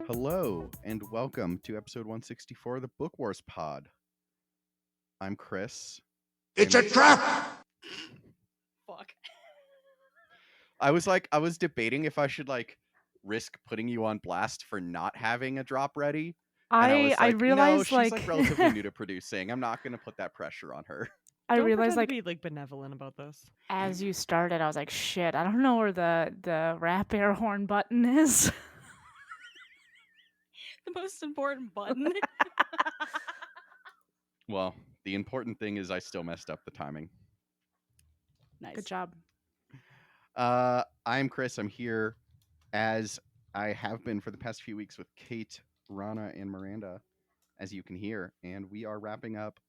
Hello, and welcome to episode 164 of the Book Wars Pod. I'm Chris. It's a trap! Fuck. I was debating if I should risk putting you on blast for not having a drop ready. And I was I like, realized no, she's relatively new to producing. I'm not gonna put that pressure on her. I Don't realized pretend to be benevolent about this. as you started, I was like, shit, I don't know where the rap air horn button is. The most important button. Well, the important thing is I still messed up the timing. Nice. Good job. I'm Chris. I'm here as I have been for the past few weeks with Kate, Rana, and Miranda, as you can hear, and we are wrapping up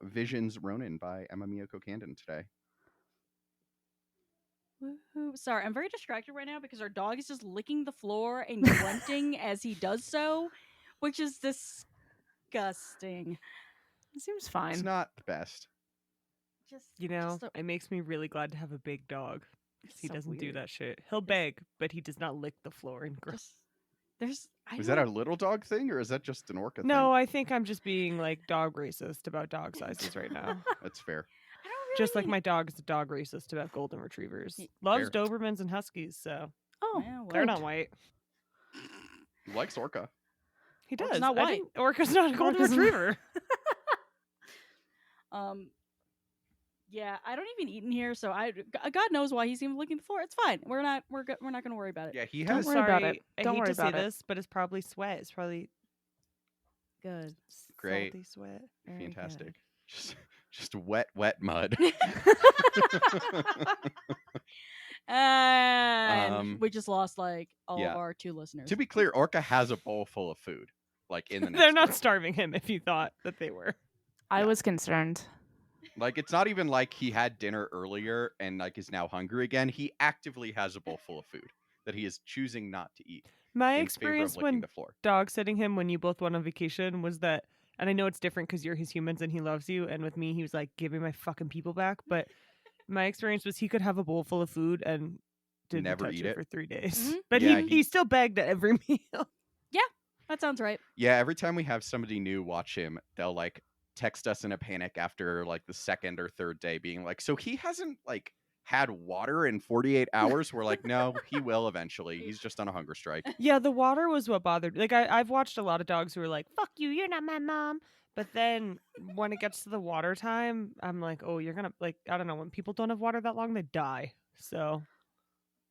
Visions Ronin by Emma Miyoko Candon today. Woohoo. Sorry, I'm very distracted right now because our dog is just licking the floor and grunting as he does so, which is disgusting. It seems fine. It's not the best. Just You know, just a- it makes me really glad to have a big dog. 'Cause It's he so doesn't do weird. that shit. He'll beg, but he does not lick the floor and grunt. just there's. I Is that a don't- little dog thing, or is that just an orca No, thing? I think I'm just being like dog racist about dog sizes right now. That's fair. I don't Just like really- my dog is a dog racist about golden retrievers. Y- Loves Fair. Dobermans and Huskies, so Oh, Well, they're good. not white. He likes orca. He Orca's does. not I white. didn't- Orca's not a golden Orca's not- retriever. Yeah, I don't even eat in here, so God knows why he's even licking the floor. It's fine. We're not gonna worry about it. Yeah, he Don't has. worry about Sorry, it. I Don't hate worry to say about it. this, but it's probably sweat. It's probably Good. Great. salty sweat. Very Fantastic. good. Just wet mud. And we just lost like all yeah. of our 2 listeners. To be clear, orca has a bowl full of food, like in the. They're next not room. starving him if you thought that they were. I Yeah. was concerned. Like, it's not even like he had dinner earlier and like is now hungry again. He actively has a bowl full of food that he is choosing not to eat. My in favor of experience licking when the floor. dog sitting him when you both went on vacation was that, and I know it's different because you're his humans and he loves you, and with me he was like, give me my fucking people back, but my experience was he could have a bowl full of food and didn't Never touch eat it it. for 3 days. Mhm. But Yeah, he still begged at every meal. That sounds right. Yeah, every time we have somebody new watch him, they'll like text us in a panic after like the second or third day, being like, "So he hasn't like had water in 48 hours?" We're like, "No, he will eventually. He's just on a hunger strike." Yeah, the water was what bothered. Like I've watched a lot of dogs who are like, fuck you, you're not my mom. But then when it gets to the water time, I'm like, oh, you're gonna, like, I don't know, when people don't have water that long, they die. So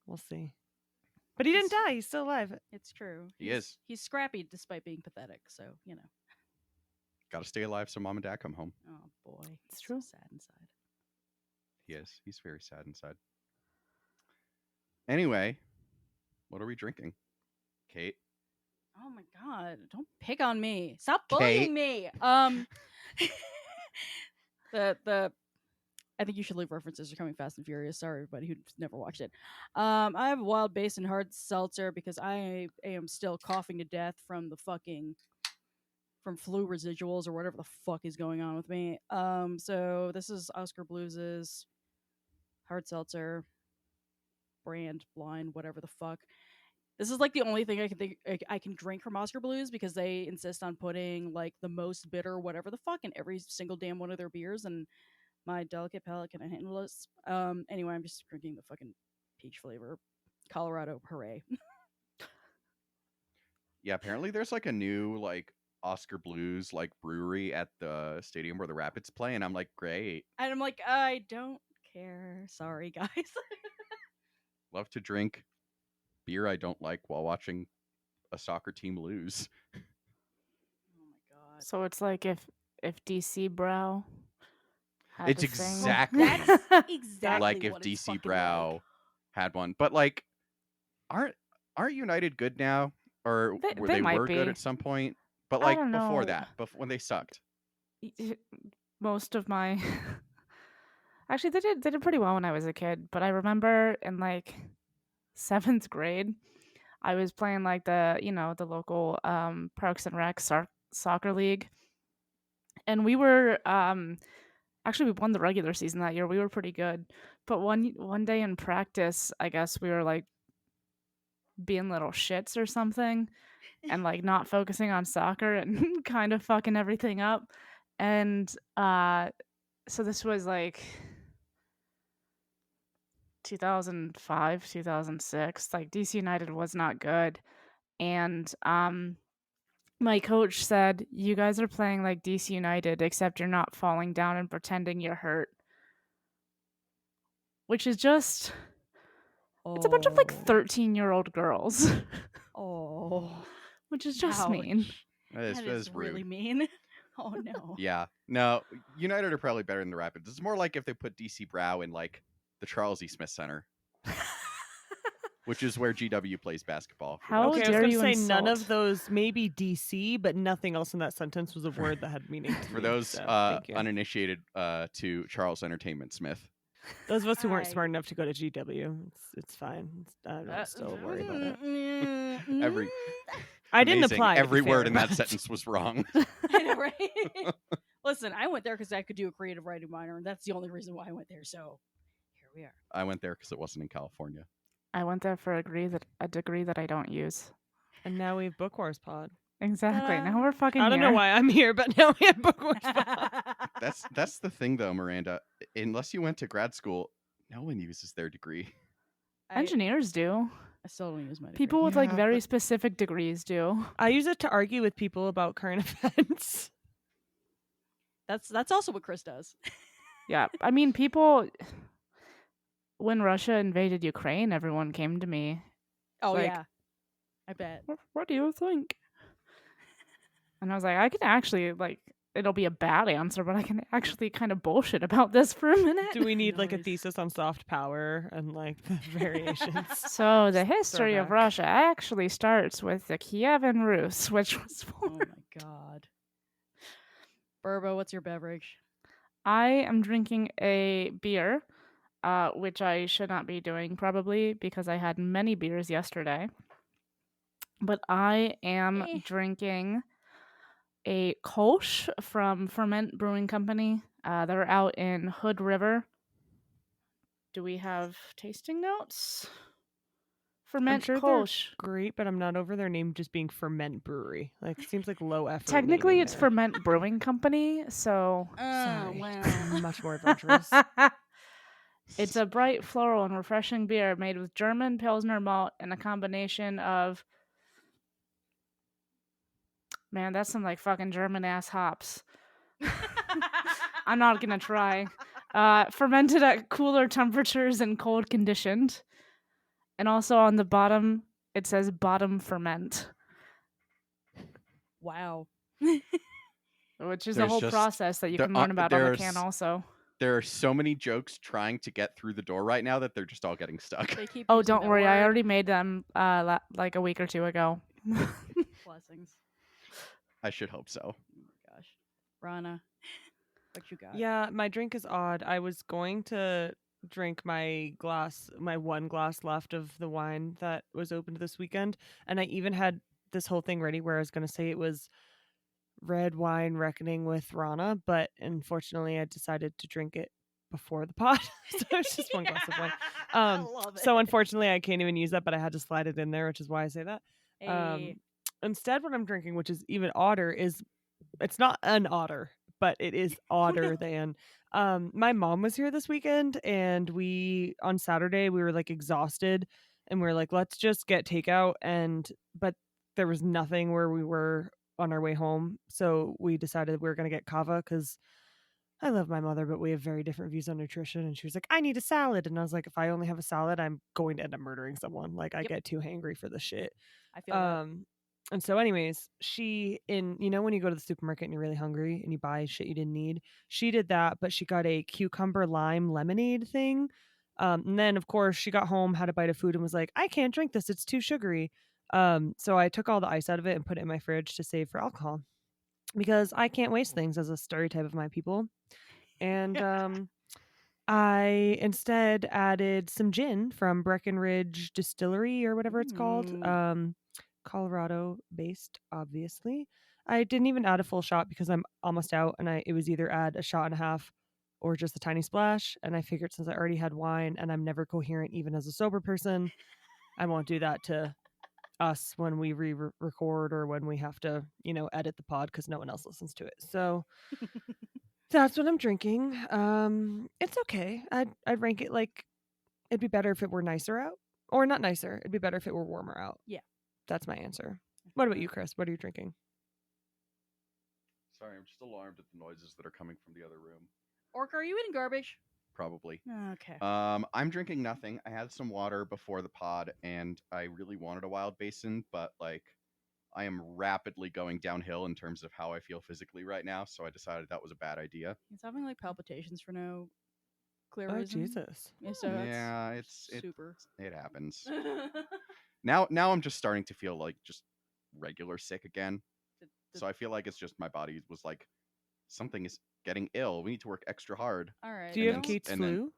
we'll see. But he didn't He's- die. He's still alive. It's true. He is. He's scrappy despite being pathetic. So Got to stay alive so mom and dad come home. Oh boy, It's he's true. So sad inside. He is. He's very sad inside. Anyway, what are we drinking? Kate? Oh my god! Don't pick on me. Stop Kate. bullying me. The I think you should leave references to Coming Fast and Furious. Sorry, everybody who's never watched it. I have a wild basin hard seltzer because I am still coughing to death from the fucking from flu residuals or whatever the fuck is going on with me. So this is Oscar Blues's hard seltzer brand blind whatever the fuck. This is like the only thing I can think I can drink from Oscar Blues because they insist on putting like the most bitter whatever the fuck in every single damn one of their beers, and my delicate palate can handle this. Anyway, I'm just drinking the fucking peach flavor. Colorado, hooray. Yeah, apparently there's like a new like Oscar Blues like brewery at the stadium where the Rapids play, and I'm like, great. And I'm like, I don't care. Sorry, guys. Love to drink beer I don't like while watching a soccer team lose. Oh my god. So it's like if DC Brow had It's a thing. exactly That's exactly like if what it's DC fucking Brow like. had one. But like aren't United good now? Or They might were good be. at some point? But I like don't before know. that, when they sucked. Most of my Actually, they did pretty well when I was a kid, but I remember in like 7th grade, I was playing like the local Parks and Rec soccer league, and we were actually we won the regular season that year. We were pretty good, but one day in practice, I guess we were like being little shits or something, and like not focusing on soccer and kind of fucking everything up, and so this was like 2005, 2006. Like DC United was not good. And my coach said, "You guys are playing like DC United except you're not falling down and pretending you're hurt." Which is just it's a bunch of like 13-year-old girls, Oh, which is just mean. ouch. That is rude. really mean. Oh no. Yeah. No, United are probably better than the Rapids. It's more like if they put DC Brow in like the Charles E. Smith Center, which is where GW plays basketball. for How those- Okay, I was dare going to you say none of insult. those, maybe DC, but nothing else in that sentence was a word that had meaning to For me, those so thank you. uninitiated to Charles Entertainment Smith. Those of us who weren't I- smart enough to go to GW, it's fine. I'm not still worried about it. Every- I didn't Amazing. apply. to be Every word fair, in that but- sentence was wrong. I know, right? Listen, I went there because I could do a creative writing minor, and that's the only reason why I went there. So here we are. I went there because it wasn't in California. I went there for a degree that I don't use. And now we have Book Wars Pod. Exactly. Ta-da. Now we're fucking I don't know here. why I'm here, but now we have Book Wars Pod. That's the thing though, Miranda. Unless you went to grad school, no one uses their degree. Engineers do. I still don't use my degree. People with like Yeah, very but- specific degrees do. I use it to argue with people about current events. That's also what Chris does. Yeah. I mean, people. When Russia invaded Ukraine, everyone came to me. Oh Like- yeah, I bet. What do you think? And I was like, I can actually like. It'll be a bad answer, but I can actually kind of bullshit about this for a minute. Do we need like a Nice. thesis on soft power and like the variations? So the history of throwback. Russia actually starts with the Kievan Rus, which was Oh my god. Burbo, what's your beverage? I am drinking a beer, which I should not be doing probably because I had many beers yesterday. But I am Eh. drinking a Kolsch from Ferment Brewing Company. They're out in Hood River. Do we have tasting notes? Ferment sure they're Kolsch. Great, but I'm not over their name just being Ferment Brewery. Like, it seems like low effort. Technically, naming it's there. Ferment Brewing Company, so Sorry. wow. Much more adventurous. it's a bright, floral, and refreshing beer made with German Pilsner malt and a combination of. Man, that's some like fucking German ass hops. I'm not gonna try. Fermented at cooler temperatures and cold conditioned. And also on the bottom, it says bottom ferment, Wow. which is a There's whole just- process that you there can are- learn about on the there's- can also. There are so many jokes trying to get through the door right now that they're just all getting stuck. They keep Oh, using don't that worry. I word. already made them like a week or two ago. Blessings. I should hope so. Oh my gosh. Rana, what you got? Yeah, my drink is odd. I was going to drink my one glass left of the wine that was opened this weekend, and I even had this whole thing ready where I was going to say it was red wine reckoning with Rana, but unfortunately I decided to drink it before the pod. So it's just one glass of wine. I love So it. unfortunately I can't even use that, but I had to slide it in there, which is why I say that. Hey, Instead, what I'm drinking, which is even odder, is it's not an otter, but it is odder than. My mom was here this weekend, and on Saturday we were like exhausted, and we were like, let's just get takeout, but there was nothing where we were on our way home, so we decided we were gonna get kava because I love my mother, but we have very different views on nutrition. And she was like, I need a salad. And I was like, if I only have a salad, I'm going to end up murdering someone. Like, I Yep. get too hangry for this shit. I feel that. And so anyways, when you go to the supermarket and you're really hungry and you buy shit you didn't need, she did that, but she got a cucumber lime lemonade thing. And then of course she got home, had a bite of food and was like, I can't drink this. It's too sugary. So I took all the ice out of it and put it in my fridge to save for alcohol because I can't waste things as a stereotype of my people. And I instead added some gin from Breckenridge Distillery or whatever it's called. Ooh. Colorado based, obviously. I didn't even add a full shot because I'm almost out, and it was either add a shot and a half or just a tiny splash. And I figured since I already had wine and I'm never coherent even as a sober person, I won't do that to us when we record or when we have to, edit the pod because no one else listens to it. So that's what I'm drinking. It's okay. I'd rank it like it'd be better if it were nicer out, or not nicer. It'd be better if it were warmer out. Yeah. That's my answer. What about you, Chris? What are you drinking? Sorry, I'm just alarmed at the noises that are coming from the other room. Orc, are you eating garbage? Probably. Okay. I'm drinking nothing. I had some water before the pod, and I really wanted a wild basin, but like, I am rapidly going downhill in terms of how I feel physically right now. So I decided that was a bad idea. He's having like palpitations for no clear Oh reason. Jesus! Yeah, so Yeah, that's super. it happens. Now I'm just starting to feel like just regular sick again. So I feel like it's just my body was like, something is getting ill. We need to work extra hard. All right. Do you And have then- Kate's and then-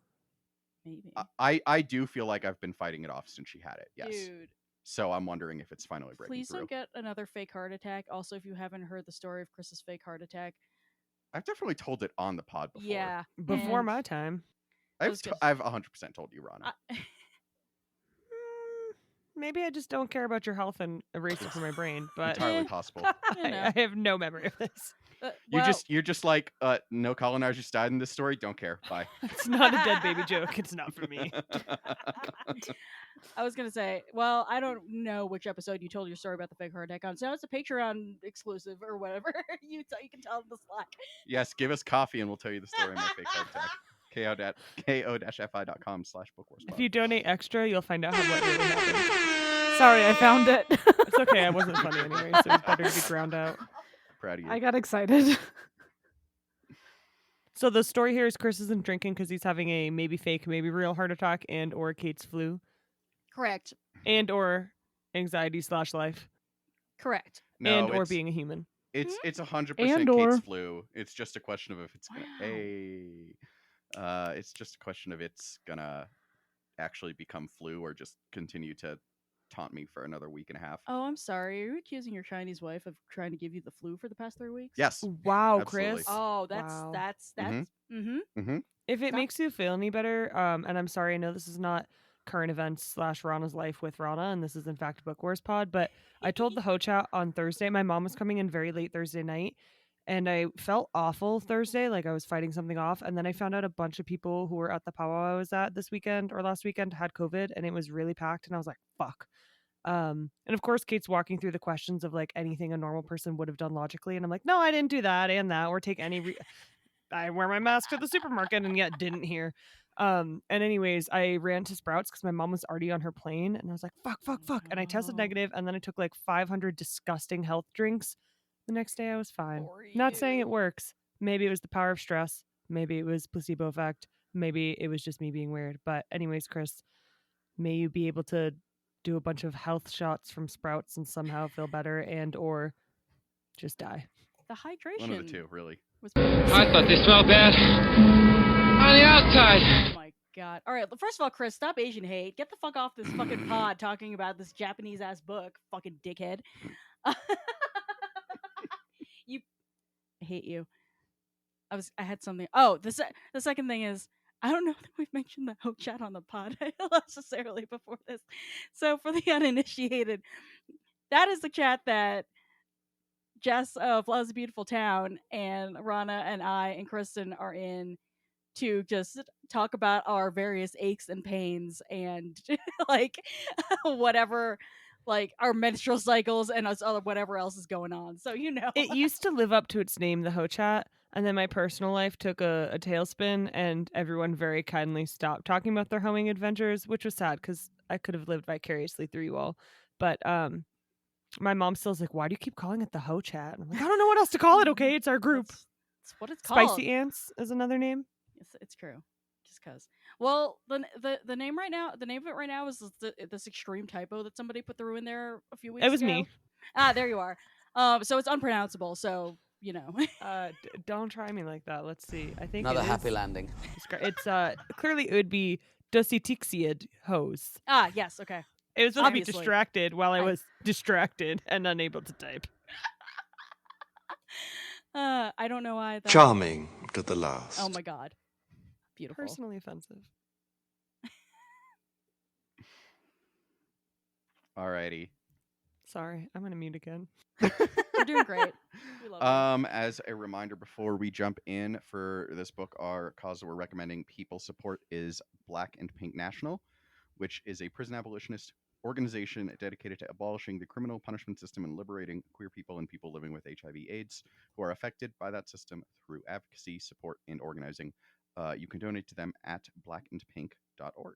flu? Maybe. I do feel like I've been fighting it off since she had it. Yes. Dude, So I'm wondering if it's finally breaking please through. don't get another fake heart attack. Also, if you haven't heard the story of Chris's fake heart attack, I've definitely told it on the pod before. yeah. Before and my time. I've 100% told you, Rana. Maybe I just don't care about your health and erase it from my brain. But Entirely possible. you know. I have no memory of this. You're just like, no colonizers just died in this story. Don't care. Bye. It's not a dead baby joke. It's not for me. I was gonna say, well, I don't know which episode you told your story about the fake heart attack on. So it's a Patreon exclusive or whatever. you can tell them the Slack. Yes, give us coffee and we'll tell you the story of my fake heart attack. ko-fi.com/bookwars. If you donate extra, you'll find out what really happened. Sorry, I found it. It's okay. I wasn't funny anyway, so it's better to be drowned out. Proud of you. I got excited. So the story here is Chris isn't drinking because he's having a maybe fake, maybe real heart attack and or Kate's flu Correct. and or anxiety/life Correct. No, and or it's- being a human. It's 100% And Kate's or- flu. It's just a question of if it's gonna. Wow. Hey, it's just a question of it's gonna actually become flu or just continue to taunt me for another week and a half. Oh, I'm sorry. Are you accusing your Chinese wife of trying to give you the flu for the past 3 weeks? Yes. Wow, Absolutely. Chris. Oh, that's Wow. that's Mhm. mm-hmm. If it Stop. makes you feel any better, and I'm sorry, I know this is not current events / Rana's life with Rana, and this is in fact Book Wars Pod, but I told the Ho Chat on Thursday, my mom was coming in very late Thursday night, and I felt awful Thursday, like I was fighting something off, and then I found out a bunch of people who were at the powwow I was at this weekend or last weekend had COVID, and it was really packed, and I was like, fuck. And of course, Kate's walking through the questions of like anything a normal person would have done logically, and I'm like, no, I didn't do that and that, or take any. I wear my mask to the supermarket and yet didn't hear. And anyways, I ran to Sprouts because my mom was already on her plane, and I was like, fuck. And I tested No. negative, and then I took like 500 disgusting health drinks. The next day I was fine. For Not saying it you. works. Maybe it was the power of stress. Maybe it was placebo effect. Maybe it was just me being weird. But anyways, Chris, may you be able to do a bunch of health shots from Sprouts and somehow feel better and or just die. The hydration. One of the two, really. Was I thought they smelled bad on the outside. Oh my god. All right, first of all, Chris, stop Asian hate. Get the fuck off this fucking pod talking about this Japanese ass book, fucking dickhead. I hate you. I had something. Oh, the second thing is I don't know that we've mentioned the Ho Chat on the pod necessarily before this. So for the uninitiated, that is the chat that Jess of Love's Beautiful Town and Rana and I and Kristen are in to just talk about our various aches and pains and like whatever, like our menstrual cycles and us other whatever else is going on. So It used to live up to its name, the Ho Chat, and then my personal life took a tailspin, and everyone very kindly stopped talking about their homing adventures, which was sad because I could have lived vicariously through you all. But my mom still's like, "Why do you keep calling it the Ho Chat?" And I'm like, "I don't know what else to call it. Okay, it's our group." It's what it's called. Spicy Ants is another name. It's true. Just cause. Well, the name right now, the name of it right now is this extreme typo that somebody put through in there a few weeks ago. It was me. Ah, there you are. So it's unpronounceable. So Don't try me like that. Let's see. I think Another it happy is landing. It's clearly it would be Dositixiad hose. Ah, yes, okay. It was supposed to be Obviously. distracted while I was distracted and unable to type. I don't know why that. Charming to the last. Oh my god, beautiful. Personally offensive. Alrighty. Sorry, I'm gonna mute again. You're doing great. We love you. As a reminder, before we jump in for this book, our cause that we're recommending people support is Black and Pink National, which is a prison abolitionist organization dedicated to abolishing the criminal punishment system and liberating queer people and people living with HIV/AIDS who are affected by that system through advocacy, support, and organizing. You can donate to them at blackandpink.org.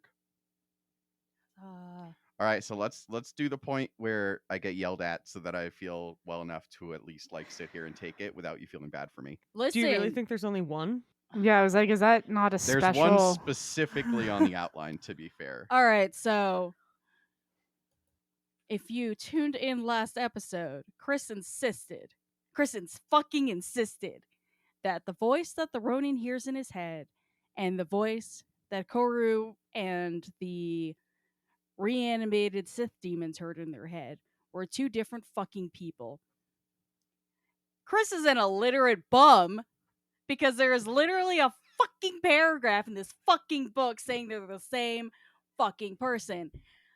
All right, so let's do the point where I get yelled at so that I feel well enough to at least like sit here and take it without you feeling bad for me. Listen, Do you really think there's only one? Yeah, I was like, is that not a There's special? one specifically on the outline, to be fair. all right, so if you tuned in last episode, Chris fucking insisted that the voice that the Ronin hears in his head and the voice that Koru and the reanimated Sith demons heard in their head were two different fucking people. Chris is an illiterate bum because there is literally a fucking paragraph in this fucking book saying they're the same fucking person.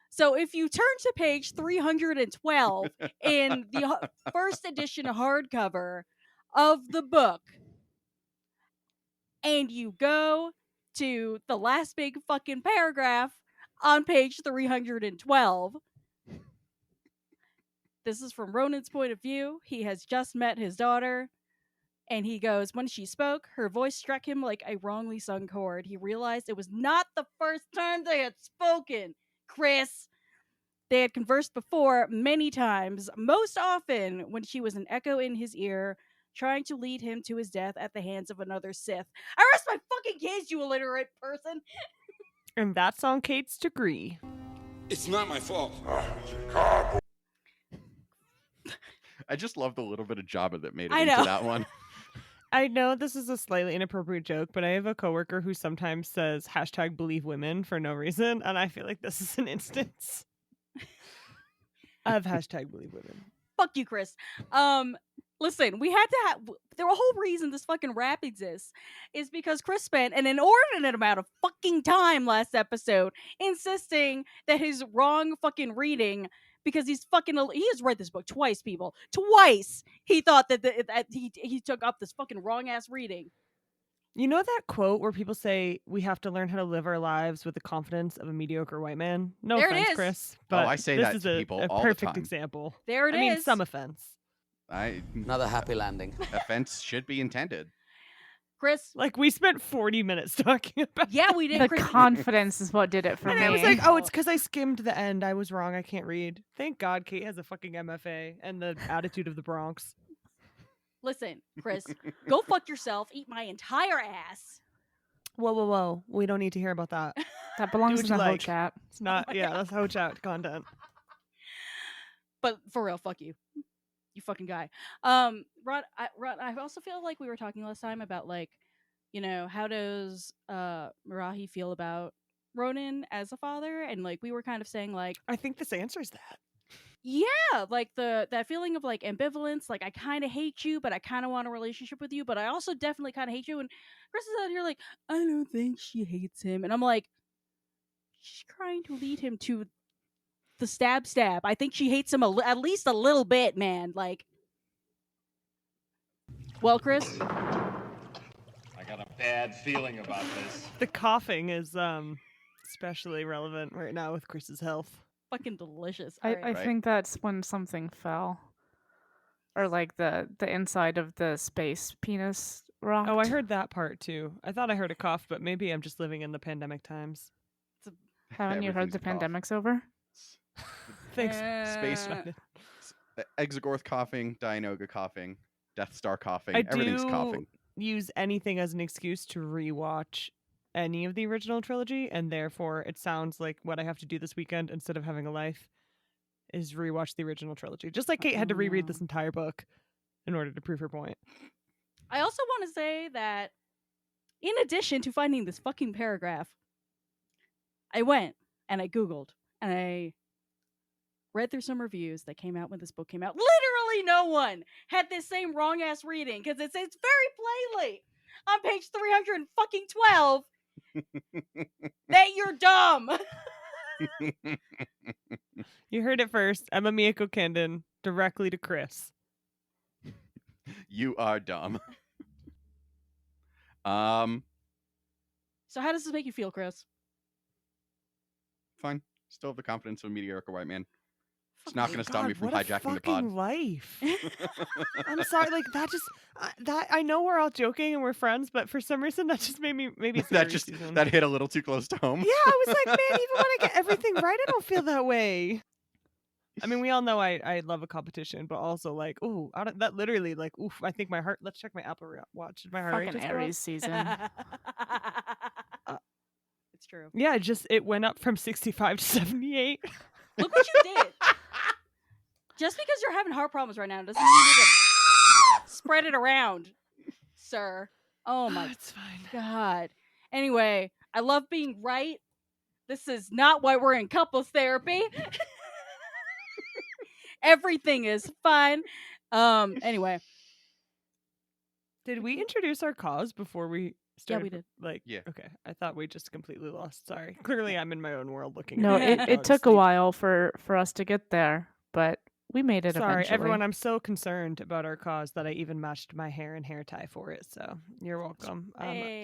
So if you turn to page 312 in the first edition hardcover of the book and you go to the last big fucking paragraph on page 312, this is from Ronin's point of view. He has just met his daughter, and he goes, when she spoke, her voice struck him like a wrongly sung chord. He realized it was not the first time they had spoken. Chris, they had conversed before many times, most often when she was an echo in his ear, trying to lead him to his death at the hands of another Sith. I rest my fucking case, you illiterate person. And that's on Kate's degree. It's not my fault. I just love the little bit of Jabba that made it I into know. that one. I know this is a slightly inappropriate joke, but I have a coworker who sometimes says #believe women for no reason, and I feel like this is an instance of #believe women. Fuck you, Chris. Listen, we had to have the whole reason this fucking rap exists is because Chris spent an inordinate amount of fucking time last episode insisting that his wrong fucking reading, because he has read this book twice, people. Twice he thought that he took up this fucking wrong ass reading. You know that quote where people say we have to learn how to live our lives with the confidence of a mediocre white man? No There it offense, is. Chris, but I say this that is to a, people a all the perfect time. example. There it I mean, is. some offense. Another happy landing. Offense should be intended. Chris. Like, we spent 40 minutes talking about Yeah, we did. The Chris, confidence is what did it for and me. I was like, oh, it's because I skimmed the end. I was wrong. I can't read. Thank God Kate has a fucking MFA and the attitude of the Bronx. Listen, Chris, go fuck yourself. Eat my entire ass. Whoa. We don't need to hear about that. That belongs Do in what the you whole like. chat. It's not, my yeah, God. that's ho chat content. But for real, fuck you. You fucking guy. Rod, I also feel like we were talking last time about, like, you know, how does Marahi feel about Ronin as a father? And, like, we were kind of saying, like, I think this answers that. yeah, like that feeling of, like, ambivalence, like, I kind of hate you, but I kind of want a relationship with you, but I also definitely kind of hate you. And Chris is out here like, I don't think she hates him. And I'm like, she's trying to lead him to the stab. I think she hates him at least a little bit, man. Like, well, Chris, I got a bad feeling about this. The coughing is especially relevant right now with Chris's health. fucking delicious. I Alright. Right. think that's when something fell. Or like the inside of the space penis rocked. Oh, I heard that part too. I thought I heard a cough, but maybe I'm just living in the pandemic times. Haven't you heard Everything's the a cough. pandemic's over? Thanks. Space Uh, Exogorth coughing, Dianoga coughing, Death Star coughing, I everything's do coughing. use anything as an excuse to rewatch any of the original trilogy, and therefore it sounds like what I have to do this weekend instead of having a life is rewatch the original trilogy. Just like Kate had to Oh, reread no. this entire book in order to prove her point. I also want to say that in addition to finding this fucking paragraph, I went and I Googled and I read through some reviews that came out when this book came out. Literally no one had this same wrong ass reading because it says very plainly on page 312 that you're dumb. You heard it first. Emma Miyako Kendon directly to Chris. You are dumb. So how does this make you feel, Chris? Fine. Still have the confidence of a mediocre white man. It's Fuck not you. going to stop me God, from what a hijacking the pod. fucking life. I'm sorry, like that just that I know we're all joking and we're friends, but for some reason that just made me maybe it's that Aries just season. that hit a little too close to home. Yeah, I was like, man, even when I get everything right, I don't feel that way. I mean, we all know I love a competition, but also like, ooh, that literally like, oof, I think my heart. Let's check my Apple Watch. Did my heart rate Fucking just go up? Aries season. It's true. Yeah, it went up from 65 to 78. Look what you did. Just because you're having heart problems right now doesn't mean you need to spread it around, sir. Oh my It's fine. God. Anyway, I love being right. This is not why we're in couples therapy. Everything is fine. Anyway. Did we introduce our cause before we started? we did. Like, Yeah. Okay. I thought we just completely lost. Sorry. Clearly, I'm in my own world looking. No, at Yeah. it took a while for us to get there, but we made it Sorry, eventually. everyone. I'm so concerned about our cause that I even matched my hair and hair tie for it. So you're welcome.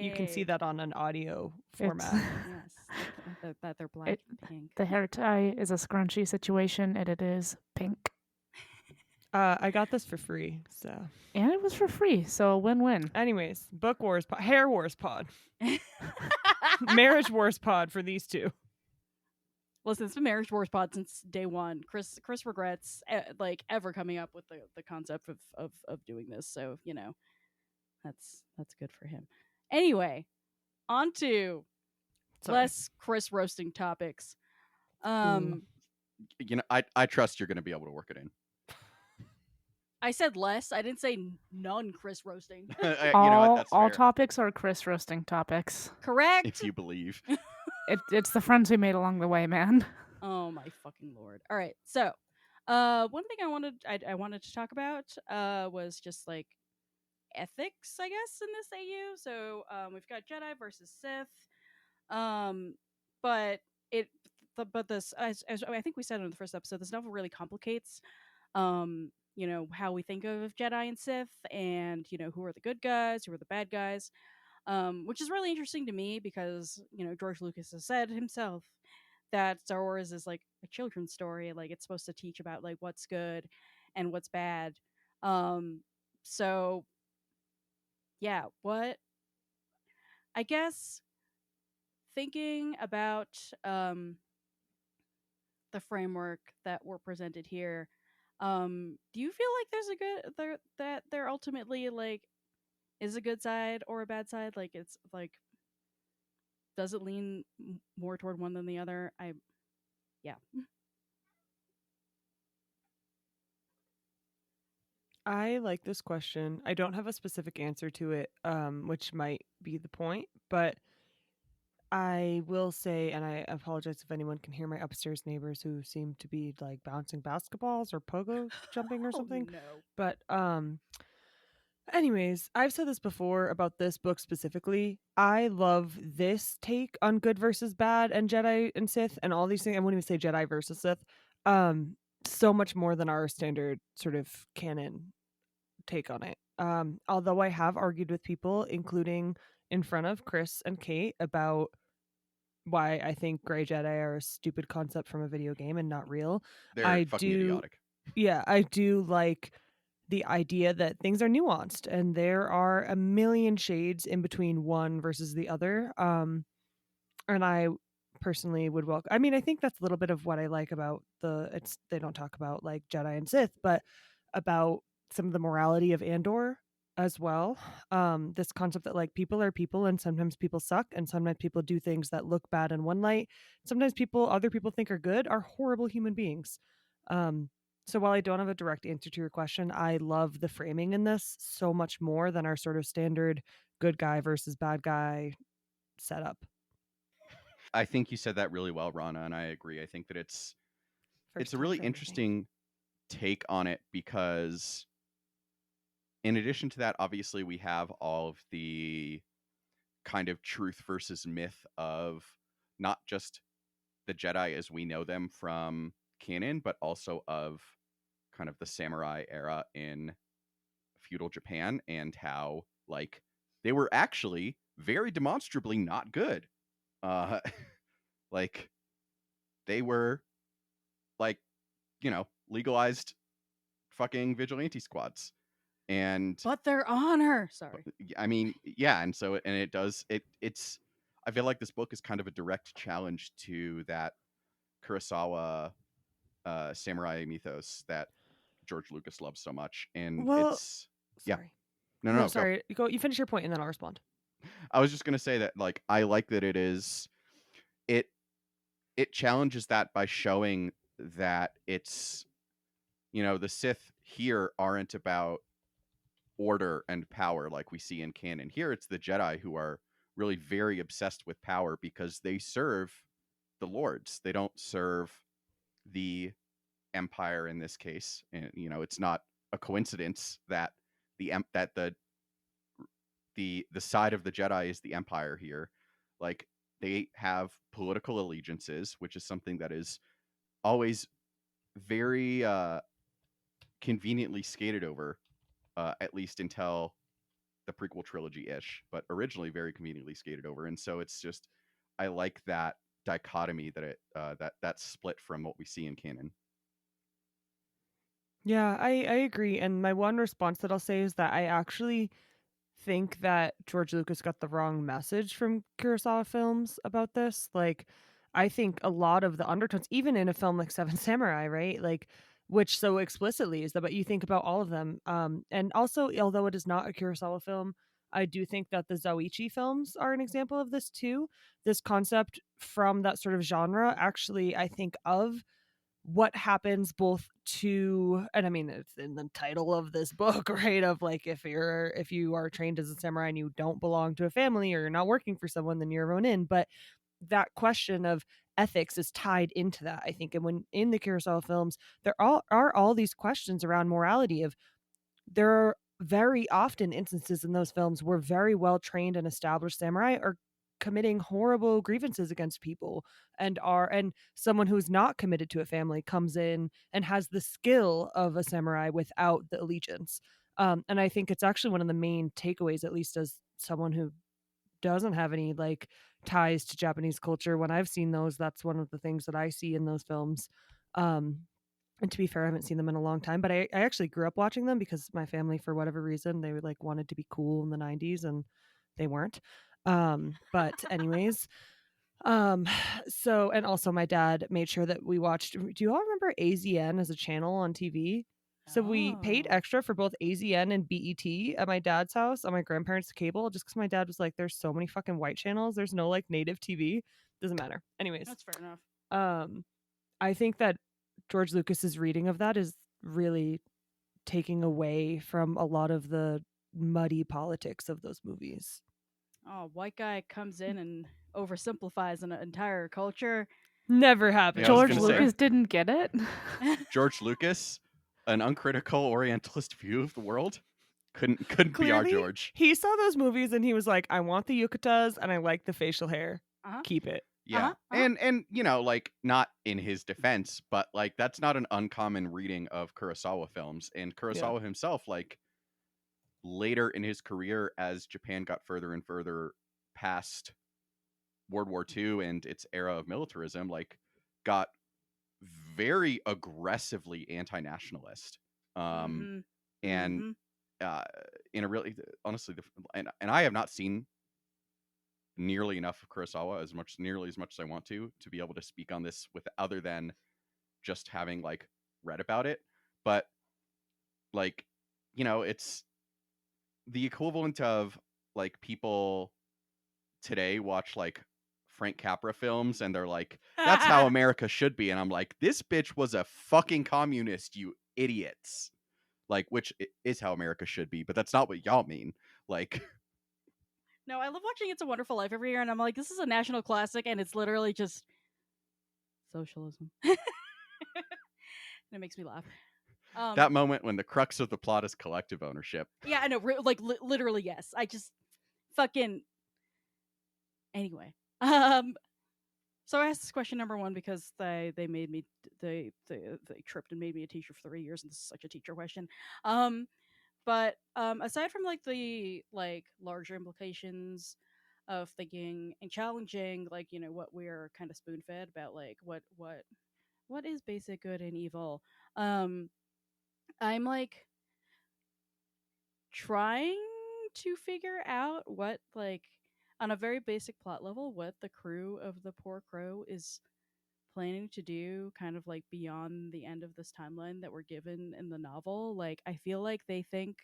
You can see Hey. that on an audio format. Yes. That they're black It- and pink. The hair tie is a scrunchy situation, and it is pink. I got this for free. So, And it was for free, so a win-win. anyways, book wars, hair wars pod, marriage wars pod for these two. Listen, it's been Marriage Wars pod since day one. Chris regrets like ever coming up with the concept of doing this. So that's good for him. Anyway, on to Sorry. less Chris roasting topics. You know, I trust you're going to be able to work it in. I said less. I didn't say none Chris roasting. You know what? all That's all fair. topics are Chris roasting topics. Correct. If you believe. It's the friends we made along the way, man. Oh my fucking lord! All right, so one thing I wanted to talk about was just like ethics, I guess, in this AU. So we've got Jedi versus Sith, but this as I think we said in the first episode, this novel really complicates how we think of Jedi and Sith, and who are the good guys, who are the bad guys. Which is really interesting to me because George Lucas has said himself that Star Wars is like a children's story. Like it's supposed to teach about like what's good and what's bad. So yeah, what I guess thinking about the framework that we're presented here, do you feel like there's a good that there ultimately like is a good side or a bad side? Like it's like, does it lean more toward one than the other? Yeah. I like this question. I don't have a specific answer to it, which might be the point, but I will say, and I apologize if anyone can hear my upstairs neighbors who seem to be like bouncing basketballs or pogo jumping or something. Oh, no. But anyways, I've said this before about this book specifically. I love this take on good versus bad and Jedi and Sith and all these things. I wouldn't even say Jedi versus Sith. So much more than our standard sort of canon take on it. Although I have argued with people, including in front of Chris and Kate, about why I think Grey Jedi are a stupid concept from a video game and not real. They're fucking idiotic. Yeah, I do like the idea that things are nuanced and there are a million shades in between one versus the other. And I personally would welcome. I mean, I think that's a little bit of what I like about they don't talk about like Jedi and Sith, but about some of the morality of Andor as well. This concept that like people are people and sometimes people suck and sometimes people do things that look bad in one light. Sometimes other people think are good are horrible human beings. So while I don't have a direct answer to your question, I love the framing in this so much more than our sort of standard good guy versus bad guy setup. I think you said that really well, Rana, and I agree. I think that it's First a time really for everything. interesting take on it because in addition to that, obviously we have all of the kind of truth versus myth of not just the Jedi as we know them from canon, but also of kind of the samurai era in feudal Japan and how like they were actually very demonstrably not good. Uh like they were like, legalized fucking vigilante squads. And But their honor. Sorry. I mean, yeah, and so and it does it's I feel like this book is kind of a direct challenge to that Kurosawa samurai mythos that George Lucas loves so much. And Well, it's yeah. sorry. No, No, go. sorry. Go. You finish your point and then I'll respond. I was just gonna say that like I like that it challenges that by showing that it's the Sith here aren't about order and power like we see in canon. Here it's the Jedi who are really very obsessed with power because they serve the lords. They don't serve the empire in this case. And it's not a coincidence that the side of the Jedi is the empire here. Like they have political allegiances, which is something that is always very conveniently skated over, at least until the prequel trilogy-ish, but originally very conveniently skated over. And so it's just I like that dichotomy that that split from what we see in canon. Yeah, I agree. And my one response that I'll say is that I actually think that George Lucas got the wrong message from Kurosawa films about this. Like, I think a lot of the undertones, even in a film like Seven Samurai, right? Like, which so explicitly is that, but you think about all of them. And also, although it is not a Kurosawa film, I do think that the Zoichi films are an example of this too. This concept from that sort of genre, actually, I think of what happens both to, and I mean it's in the title of this book, right, of like if you are trained as a samurai and you don't belong to a family or you're not working for someone, then you're a ronin. But that question of ethics is tied into that, I think. And when in the Kurosawa films there are all these questions around morality. Of there are very often instances in those films where very well trained and established samurai are committing horrible grievances against people, and someone who's not committed to a family comes in and has the skill of a samurai without the allegiance. And I think it's actually one of the main takeaways, at least as someone who doesn't have any like ties to Japanese culture. When I've seen those, that's one of the things that I see in those films. And to be fair, I haven't seen them in a long time, but I actually grew up watching them because my family, for whatever reason, they like wanted to be cool in the 90s and they weren't. But anyways, so, and also my dad made sure that we watched, do you all remember AZN as a channel on TV? So we paid Oh. extra for both AZN and BET at my dad's house on my grandparents' cable, just because my dad was like, there's so many fucking white channels. There's no like native TV. Doesn't matter. Anyways, That's fair enough. I think that George Lucas's reading of that is really taking away from a lot of the muddy politics of those movies. Oh, white guy comes in and oversimplifies an entire culture. Never happened. Yeah, I was George gonna say- Lucas didn't get it. George Lucas, an uncritical Orientalist view of the world, couldn't be our Clearly, George. He saw those movies and he was like, I want the yukatas and I like the facial hair. Uh-huh. Keep it. Yeah. Uh-huh. And like not in his defense, but like that's not an uncommon reading of Kurosawa films. And Kurosawa himself, like later in his career as Japan got further and further past World War II and its era of militarism, like got very aggressively anti-nationalist. Mhm. And Mhm. in a really honestly and I have not seen nearly enough of Kurosawa nearly as much as I want to be able to speak on this with other than just having like read about it. But like, it's the equivalent of like people today watch like Frank Capra films, and they're like, that's how America should be. And I'm like, this bitch was a fucking communist, you idiots. Like, which is how America should be, but that's not what y'all mean. Like, No, I love watching It's a Wonderful Life every year, and I'm like, this is a national classic, and it's literally just socialism. And it makes me laugh. that moment when the crux of the plot is collective ownership. Yeah, I know. Literally, yes. I just fucking. Anyway, so I asked this question number one because they made me they tripped and made me a teacher for 3 years, and this is such a teacher question. But aside from like the like larger implications of thinking and challenging, like what we're kind of spoon fed about, like what is basic good and evil. I'm like trying to figure out what, like, on a very basic plot level, what the crew of the Poor Crow is planning to do, kind of like beyond the end of this timeline that we're given in the novel. Like, I feel like they think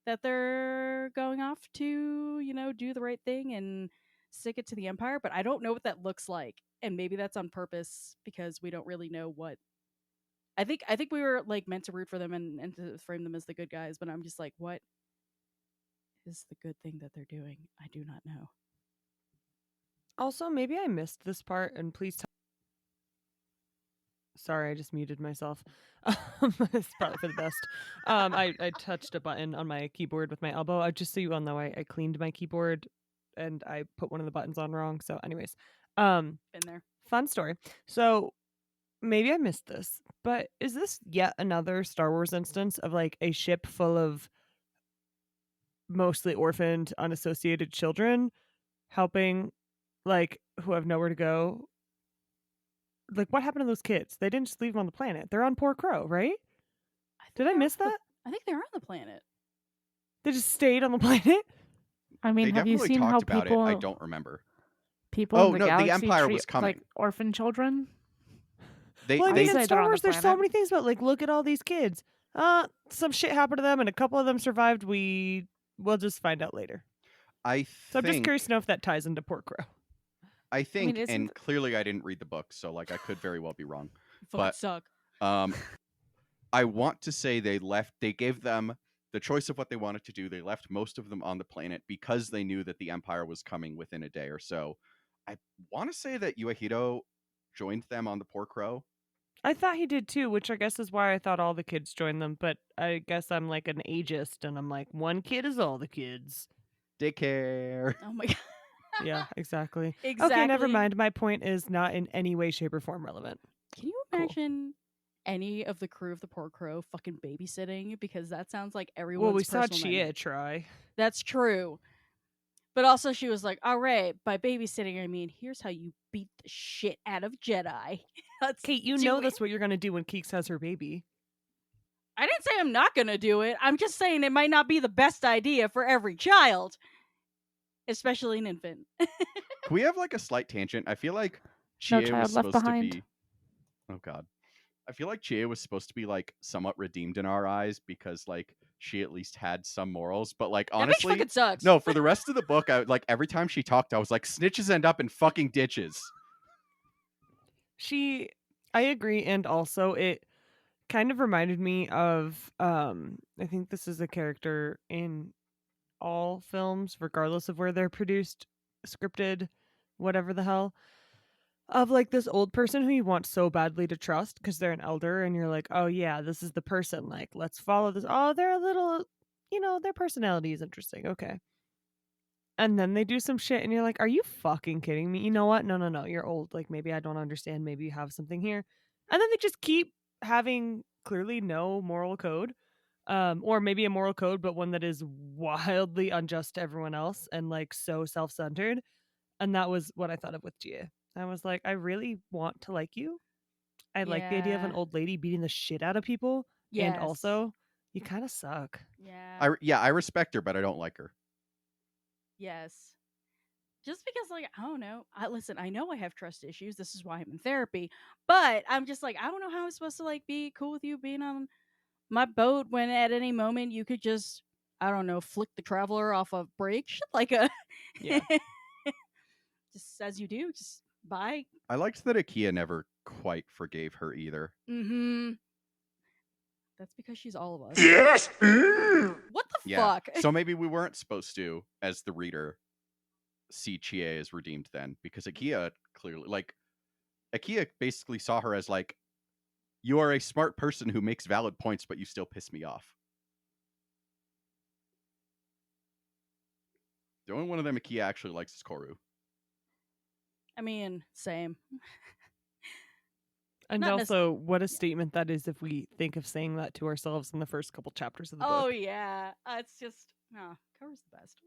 that they're going off to, do the right thing and stick it to the Empire, but I don't know what that looks like. And maybe that's on purpose because we don't really know what. I think we were like meant to root for them and to frame them as the good guys, but I'm just like, what is the good thing that they're doing? I do not know. Also, maybe I missed this part, and please tell. Sorry, I just muted myself. It's probably for the best. I touched a button on my keyboard with my elbow. Just so you all know, I cleaned my keyboard and I put one of the buttons on wrong. So, anyways, Been there. fun story. So maybe I missed this, but is this yet another Star Wars instance of like a ship full of mostly orphaned, unassociated children helping like who have nowhere to go? Like, what happened to those kids? They didn't just leave them on the planet. They're on Poor Crow, right? Did I miss that? I think they're on the planet. They just stayed on the planet? I mean, They have you definitely seen how talked about people? it. I don't remember. People Oh, in the no, the galaxy Empire treat, was coming. like orphan children. They, Well, I they mean, say in they're Star on the Wars, there's so planet. many things about, like, look at all these kids. Some shit happened to them, and a couple of them survived. We'll just find out later. I So I'm just think, curious to know if that ties into Poor Crow. I think, isn't and clearly I didn't read the book, so like I could very well be wrong. Fucking But- suck. I want to say they gave them the choice of what they wanted to do. They left most of them on the planet because they knew that the Empire was coming within a day or so. I want to say that Yuahiro joined them on the Poor Crow. I thought he did too, which I guess is why I thought all the kids joined them. But I guess I'm like an ageist, and I'm like, one kid is all the kids. Daycare. Oh my god. Yeah, exactly. Exactly. Okay, never mind. My point is not in any way, shape, or form relevant. Can you imagine any of the crew of the Poor Crow fucking babysitting? Because that sounds like everyone's Well, we saw personal nightmare. Chia try. That's true. But also she was like, all right, by babysitting, I mean, here's how you beat the shit out of Jedi. Let's Kate, you do know it. that's what you're going to do when Keeks has her baby. I didn't say I'm not going to do it. I'm just saying it might not be the best idea for every child, especially an infant. Can we have like a slight tangent? I feel like No Chia Child was Left supposed to Behind. be. Oh god. I feel like Chia was supposed to be like somewhat redeemed in our eyes because like she at least had some morals, but like That bitch honestly, fucking sucks. no, for the rest of the book, I like every time she talked, I was like, snitches end up in fucking ditches. I agree, and also it kind of reminded me of I think this is a character in all films, regardless of where they're produced, scripted, whatever the hell, of like this old person who you want so badly to trust because they're an elder, and you're like, oh yeah, this is the person, like, let's follow this. Oh, they're a little, their personality is interesting, okay. And then they do some shit, and you're like, are you fucking kidding me? You know what? No, you're old. Like, maybe I don't understand. Maybe you have something here. And then they just keep having clearly no moral code. Or maybe a moral code, but one that is wildly unjust to everyone else and, like, so self-centered. And that was what I thought of with Gia. I was like, I really want to like you. I like the idea of an Yeah. old lady beating the shit out of people. And Yes. also, you kind of suck. Yeah. I respect her, but I don't like her. Yes. Just because, like, I don't know. Listen, I know I have trust issues. This is why I'm in therapy. But I'm just like, I don't know how I'm supposed to, like, be cool with you being on my boat when at any moment you could just, I don't know, flick the traveler off a brake. Shit like a. Yeah. just as you do, just buy. I liked that IKEA never quite forgave her either. Mm-hmm. That's because she's all of us. Yes! What the Yeah. fuck? So maybe we weren't supposed to, as the reader, see Chie as redeemed then, because IKEA clearly, like, IKEA basically saw her as like, you are a smart person who makes valid points, but you still piss me off. The only one of them IKEA actually likes is Koru. I mean, same. And Not also, what a statement that is if we think of saying that to ourselves in the first couple chapters of the Oh book. yeah, it's just no. Cover's the best.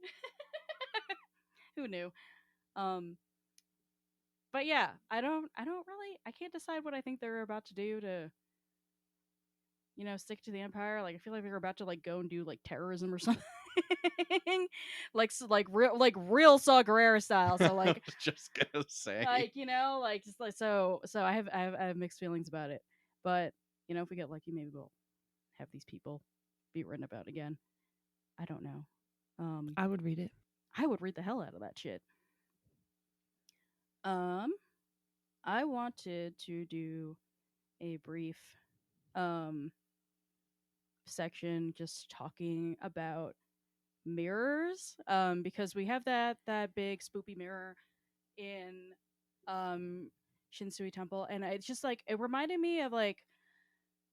Who knew? But yeah, I don't really. I can't decide what I think they're about to do to, stick to the Empire. Like I feel like they're about to like go and do like terrorism or something. like real Saw Gerrera style. So like I was just gonna say. just like so I have mixed feelings about it. But if we get lucky, maybe we'll have these people be written about again. I don't know. I would read it. I would read the hell out of that shit. I wanted to do a brief section just talking about mirrors because we have that big spoopy mirror in Shinsui Temple, and it's just like it reminded me of like,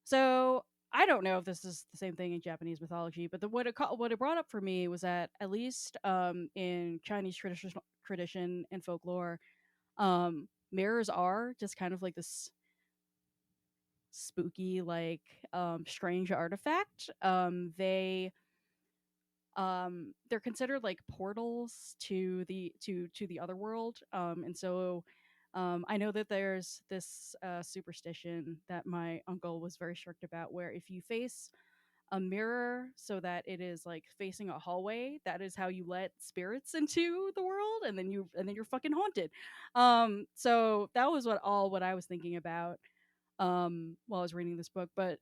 so I don't know if this is the same thing in Japanese mythology, but what it brought up for me was that at least in Chinese tradition and folklore, mirrors are just kind of like this spooky, like strange artifact. They're considered like portals to the other world, and so I know that there's this superstition that my uncle was very strict about, where if you face a mirror so that it is like facing a hallway, that is how you let spirits into the world, and then you're fucking haunted. So that was what I was thinking about while I was reading this book. But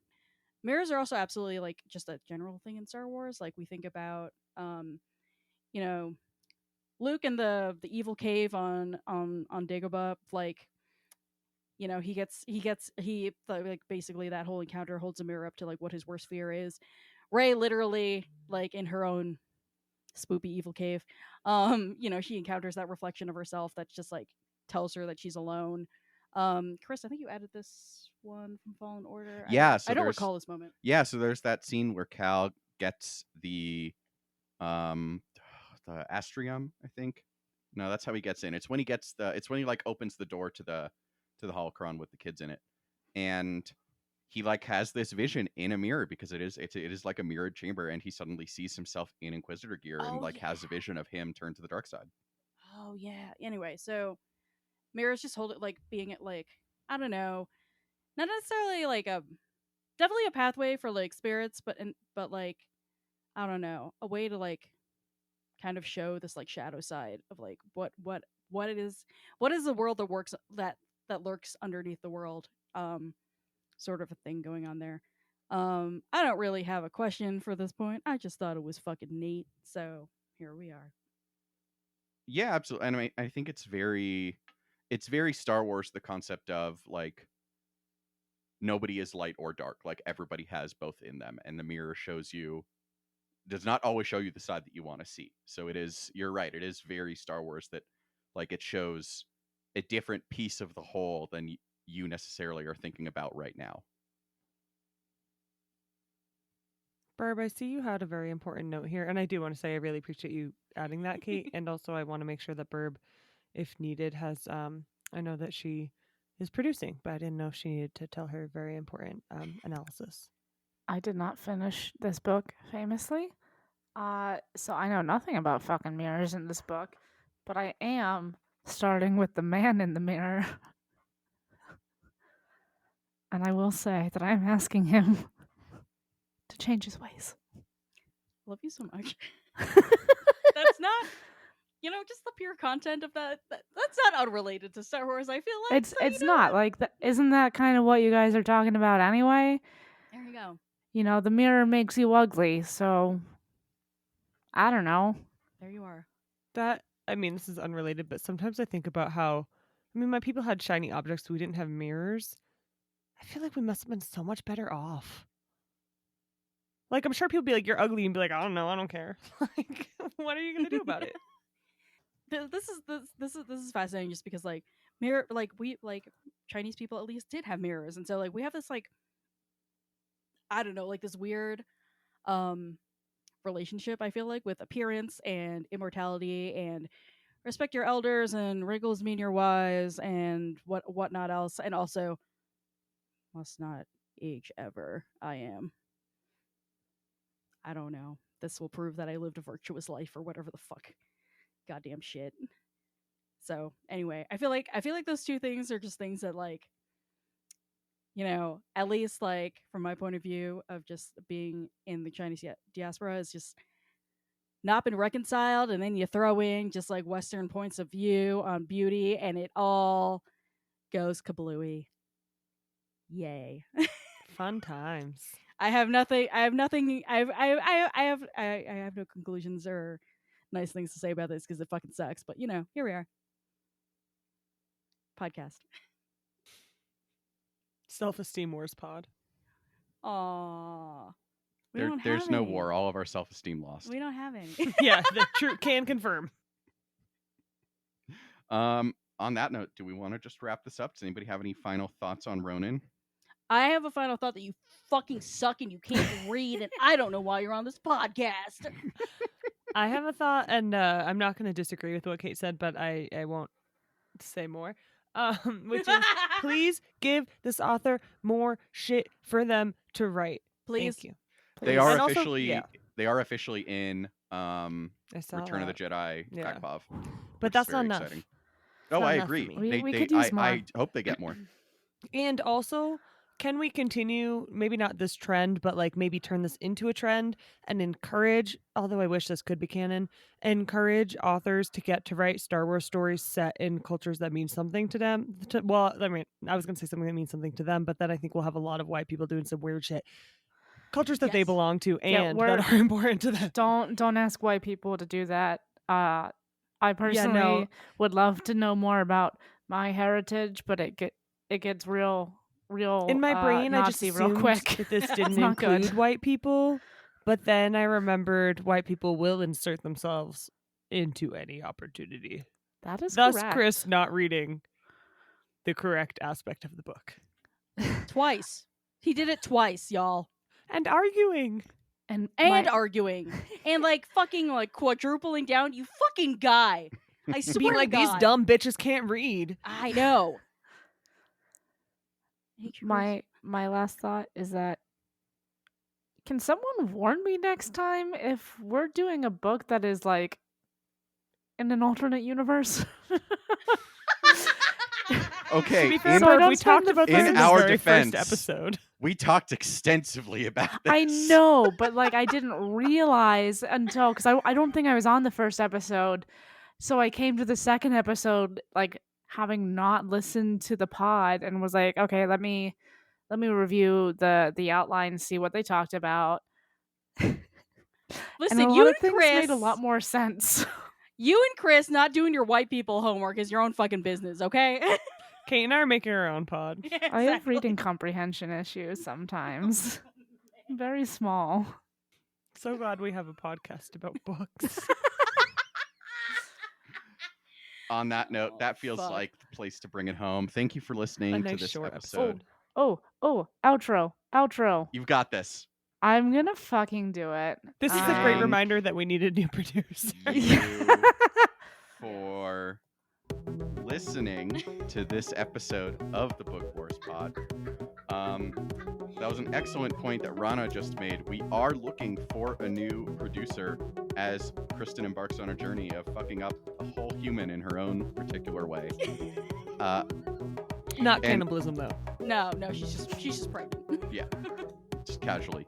mirrors are also absolutely like just a general thing in Star Wars. Like we think about Luke in the evil cave on Dagobah, like he like basically that whole encounter holds a mirror up to like what his worst fear is. Rey literally like in her own spoopy evil cave, she encounters that reflection of herself that just like tells her that she's alone. Chris, I think you added this one from Fallen Order. Yeah, I don't recall this moment. Yeah, so there's that scene where Cal gets the Astrium, I think. No, that's how he gets in. It's when he like opens the door to the holocron with the kids in it, and he like has this vision in a mirror because it is like a mirrored chamber, and he suddenly sees himself in Inquisitor gear and like has a vision of him turned to the dark side. Oh yeah. Anyway, so mirrors just hold it like being it like I don't know, not necessarily like definitely a pathway for like spirits, but like I don't know, a way to like kind of show this like shadow side of like what it is, what is the world that works that lurks underneath the world, sort of a thing going on there. I don't really have a question for this point. I just thought it was fucking neat, so here we are. Yeah, absolutely. And I think it's very Star Wars, the concept of like nobody is light or dark, like everybody has both in them, and the mirror does not always show you the side that you want to see. So you're right, it is very Star Wars that like it shows a different piece of the whole than you necessarily are thinking about right now. Barb, I see you had a very important note here, and I do want to say I really appreciate you adding that, Kate. And also I want to make sure that Barb, if needed, has I know that she is producing, but I didn't know if she needed to tell her very important analysis. I did not finish this book, famously. So I know nothing about fucking mirrors in this book, but I am starting with the man in the mirror. And I will say that I'm asking him to change his ways. Love you so much. That's not, just the pure content of that's not unrelated to Star Wars, I feel like. It's not. Like, isn't that kind of what you guys are talking about anyway? There you go. The mirror makes you ugly, so I don't know. There you are. That I mean, this is unrelated, but sometimes I think about how, I mean, my people had shiny objects, we didn't have mirrors. I feel like we must have been so much better off. Like, I'm sure people be like, you're ugly, and be like, I don't know, I don't care. Like, what are you gonna do about it? This is fascinating just because like mirror like we like Chinese people at least did have mirrors, and so like we have this like I don't know like this weird relationship I feel like with appearance and immortality and respect your elders and wrinkles mean you're wise and whatnot else, and also must not age ever. I don't know. This will prove that I lived a virtuous life or whatever the fuck goddamn shit. So anyway, I feel like those two things are just things that like, you know, at least like from my point of view of just being in the Chinese diaspora is just not been reconciled, and then you throw in just like Western points of view on beauty, and it all goes kablooey. Yay! Fun times. I have nothing. I have no conclusions or nice things to say about this because it fucking sucks. But you know, here we are. Podcast. Self-esteem wars pod. Aww. There's no war. All of our self-esteem lost. We don't have any. Yeah, the true can confirm. On that note, do we want to just wrap this up? Does anybody have any final thoughts on Ronin? I have a final thought that you fucking suck and you can't read, and I don't know why you're on this podcast. I have a thought, and I'm not going to disagree with what Kate said, but I won't say more. Which is, please give this author more shit for them to write. Please. Thank you. They are And also- officially yeah. they are officially in I saw Return of the that. Jedi Yeah. Kakpov. But that's not enough. Exciting. It's Oh, not I enough for agree. me. We could use more. I hope they get more. And also, can we continue, maybe not this trend, but like maybe turn this into a trend and encourage, although I wish this could be canon, encourage authors to get to write Star Wars stories set in cultures that mean something to them. Well, I mean, I was going to say something that means something to them, but then I think we'll have a lot of white people doing some weird shit. Cultures that they Yes. belong to Yeah, and that are important to them. Don't ask white people to do that. I personally would love to know more about my heritage, but it gets real In my brain, I just Nazi assumed real quick. that this didn't not good. include white people, but then I remembered white people will insert themselves into any opportunity. That is Thus, correct. Chris not reading the correct aspect of the book Twice. He did it twice, y'all. and arguing. and Arguing. And like fucking like quadrupling down. You fucking guy. I swear Being to like, these God. dumb bitches can't read. I know. I hate you, Chris. my last thought is that can someone warn me next time if we're doing a book that is like in an alternate universe? Okay, To be fair, in, So I Barb, don't we spend talked the about this in in the our very defense. first episode. we talked extensively about this. I know, but like I didn't realize until because I don't think I was on the first episode, so I came to the second episode like having not listened to the pod and was like, okay, let me review the outline, see what they talked about. Listen, and a you lot and of things Chris made a lot more sense. You and Chris not doing your white people homework is your own fucking business, okay? Kate and I are making our own pod. I have reading comprehension issues sometimes. Very small. So glad we have a podcast about books. On that note, that feels fuck. like the place to bring it home. Thank you for listening A to nice this short episode. episode. Oh, outro. You've got this. I'm gonna fucking do it. This is a great Thank reminder that we need a new producer. You for listening to this episode of the Book Wars Pod. That was an excellent point that Rana just made. We are looking for a new producer as Kristen embarks on a journey of fucking up a whole human in her own particular way. Not cannibalism, though. No, she's just pregnant. Just casually.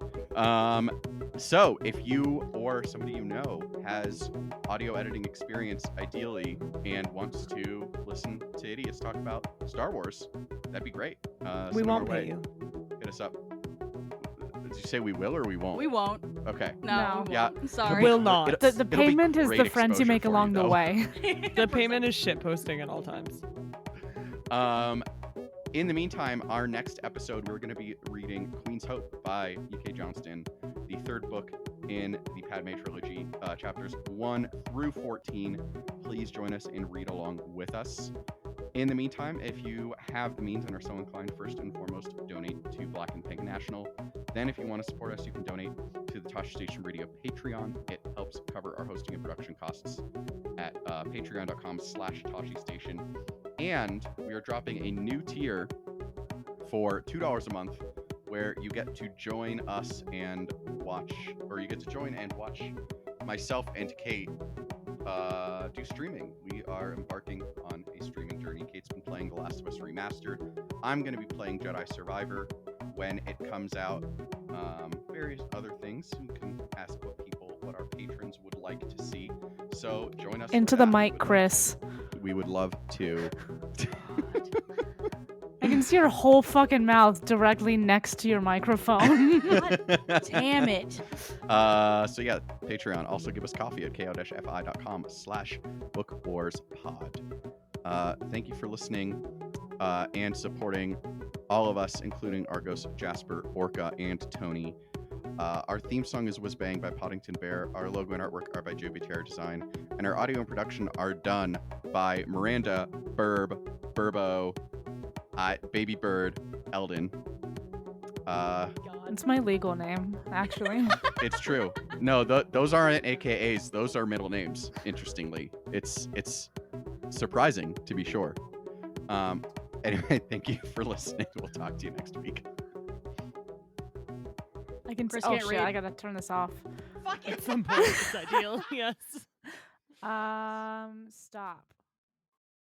So if you or somebody you know has audio editing experience, ideally, and wants to listen to idiots talk about Star Wars, that'd be great. We Send 'em our won't pay way. you. Hit us up. Did you say we will or we won't? We won't. Okay. No, we Yeah. won't. Sorry. Will not. It'll- The it'll be payment is great the friends you exposure make for along the though. way. The payment is shit posting at all times. In the meantime, our next episode, we're going to be reading Queen's Hope by E.K. Johnston, the third book in the Padme trilogy, chapters 1 through 14. Please join us and read along with us. In the meantime, if you have the means and are so inclined, first and foremost, donate to Black and Pink National. Then, if you want to support us, you can donate to the Tosche Station Radio Patreon. It helps cover our hosting and production costs at patreon.com/Tosche Station. And we are dropping a new tier for $2 a month where you get to join us and watch, or you get to join and watch myself and Kate do streaming. We are embarking on a streaming journey. Kate's been playing The Last of Us Remastered. I'm going to be playing Jedi Survivor when it comes out. Various other things. You can ask what our patrons would like to see. So join us. Into for the that. mic, Chris. We would love to. I can see your whole fucking mouth directly next to your microphone. Damn it. So yeah, Patreon. Also give us coffee at ko-fi.com/bookwarspod. Thank you for listening and supporting all of us, including Argos, Jasper, Orca, and Tony. Our theme song is Whiz Bang by Poddington Bear. Our logo and artwork are by Joby Terror Design. And our audio and production are done by Miranda, Burbo, Baby Bird, Eldon. It's my legal name, actually. It's true. No, those aren't AKAs. Those are middle names. Interestingly, it's surprising to be sure. Anyway, thank you for listening. We'll talk to you next week. I can. Chris Oh can't shit! read. I gotta turn this off. At some point, it's ideal. Yes. Stop.